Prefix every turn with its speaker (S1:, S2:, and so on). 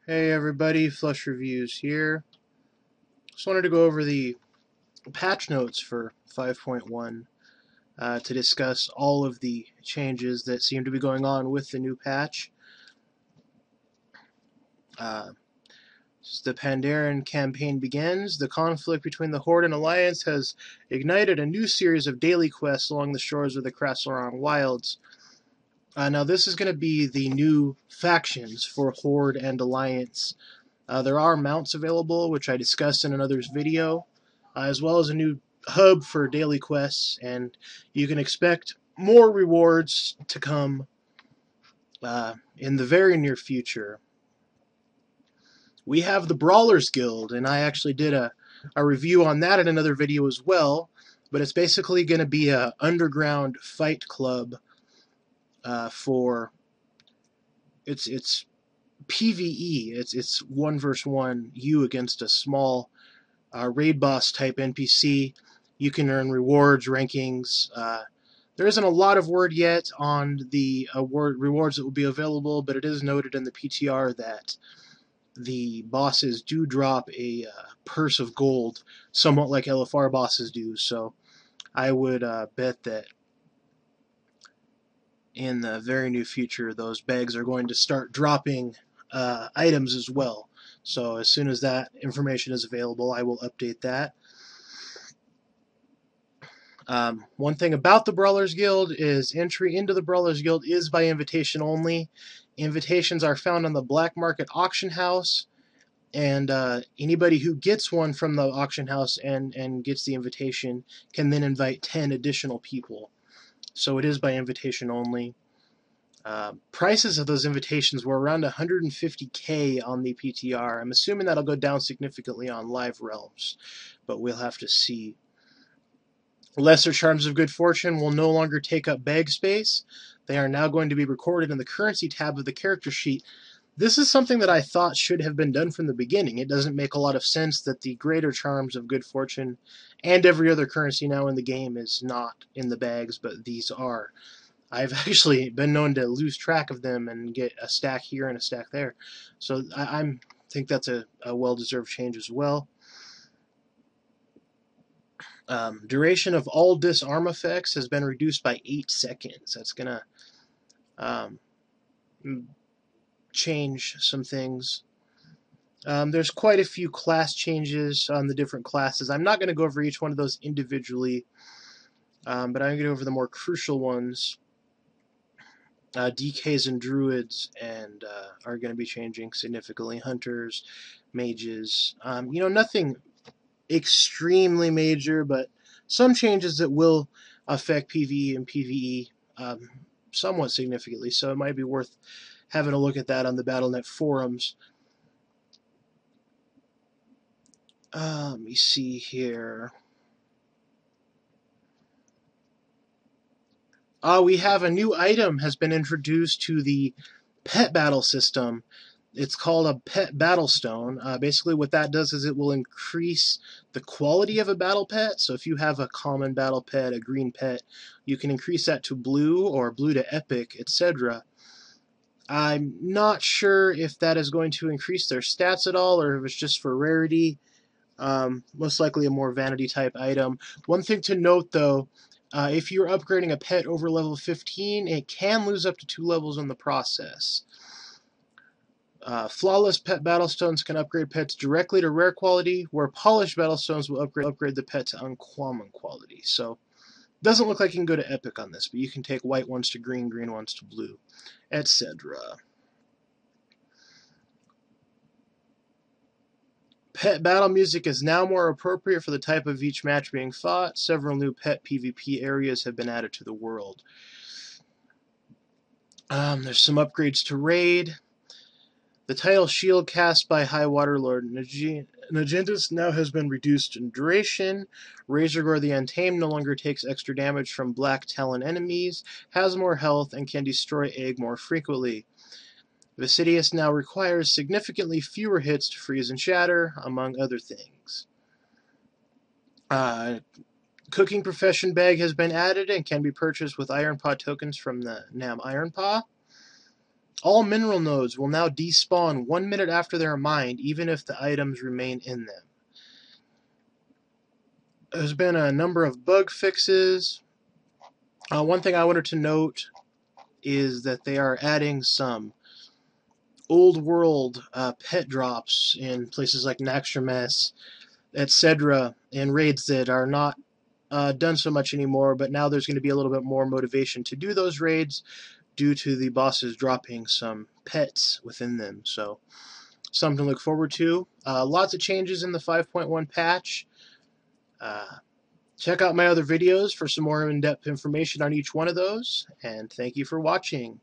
S1: Hey everybody, Flush Reviews here. Just wanted to go over the patch notes for 5.1 to discuss all of the changes that seem to be going on with the new patch. As the Pandaren campaign begins, the conflict between the Horde and Alliance has ignited a new series of daily quests along the shores of the Kraslarang Wilds. Now this is going to be the new factions for Horde and Alliance. There are mounts available, which I discussed in another's video, as well as a new hub for daily quests, and you can expect more rewards to come in the very near future. We have the Brawlers Guild, and I actually did a review on that in another video as well, but it's basically going to be an underground fight club for it's PvE. It's 1v1, you against a small raid boss type NPC. You can earn rewards, rankings. There isn't a lot of word yet on the rewards that will be available, but it is noted in the PTR that the bosses do drop a purse of gold, somewhat like LFR bosses do. So I would bet that in the very near future, those bags are going to start dropping items as well. So as soon as that information is available, I will update that. One thing about the Brawlers Guild is entry into the Brawlers Guild is by invitation only. Invitations are found on the black market auction house, and anybody who gets one from the auction house and gets the invitation can then invite 10 additional people. So it is by invitation only. Prices of those invitations were around 150K on the PTR. I'm assuming that'll go down significantly on Live Realms, but we'll have to see. Lesser Charms of Good Fortune will no longer take up bag space. They are now going to be recorded in the currency tab of the character sheet. This is something that I thought should have been done from the beginning. It doesn't make a lot of sense that the Greater Charms of Good Fortune and every other currency now in the game is not in the bags, but these are. I've actually been known to lose track of them and get a stack here and a stack there. So I think that's a well-deserved change as well. Duration of all disarm effects has been reduced by 8 seconds. That's going to change some things. There's quite a few class changes on the different classes. I'm not going to go over each one of those individually, but I'm going to go over the more crucial ones. DKs and druids are going to be changing significantly. Hunters, mages, nothing extremely major, but some changes that will affect PvE and PvE somewhat significantly, so it might be worth having a look at that on the Battle.net forums. Let me see here. We have a new item has been introduced to the pet battle system. It's called a pet battle stone. Basically what that does is it will increase the quality of a battle pet. So if you have a common battle pet, a green pet, you can increase that to blue or blue to epic, etc. I'm not sure if that is going to increase their stats at all or if it's just for rarity. Most likely a more vanity type item. One thing to note though, if you're upgrading a pet over level 15, it can lose up to 2 levels in the process. Flawless pet battlestones can upgrade pets directly to rare quality, where polished battlestones will upgrade the pet to uncommon quality. So, doesn't look like you can go to epic on this, but you can take white ones to green, green ones to blue, etc. Pet battle music is now more appropriate for the type of each match being fought. Several new pet PvP areas have been added to the world. There's some upgrades to raid. The title shield cast by High Water Lord Nagintus now has been reduced in duration. Razorgore the Untamed no longer takes extra damage from Black Talon enemies, has more health, and can destroy egg more frequently. Vicidius now requires significantly fewer hits to freeze and shatter, among other things. Cooking Profession Bag has been added and can be purchased with Iron Paw tokens from the Nam Iron Paw. All mineral nodes will now despawn 1 minute after they're mined, even if the items remain in them. There's been a number of bug fixes. One thing I wanted to note is that they are adding some old world pet drops in places like Naxxramas, etc., and raids that are not done so much anymore, but now there's going to be a little bit more motivation to do those raids due to the bosses dropping some pets within them. So something to look forward to. Lots of changes in the 5.1 patch. Check out my other videos for some more in-depth information on each one of those, and thank you for watching.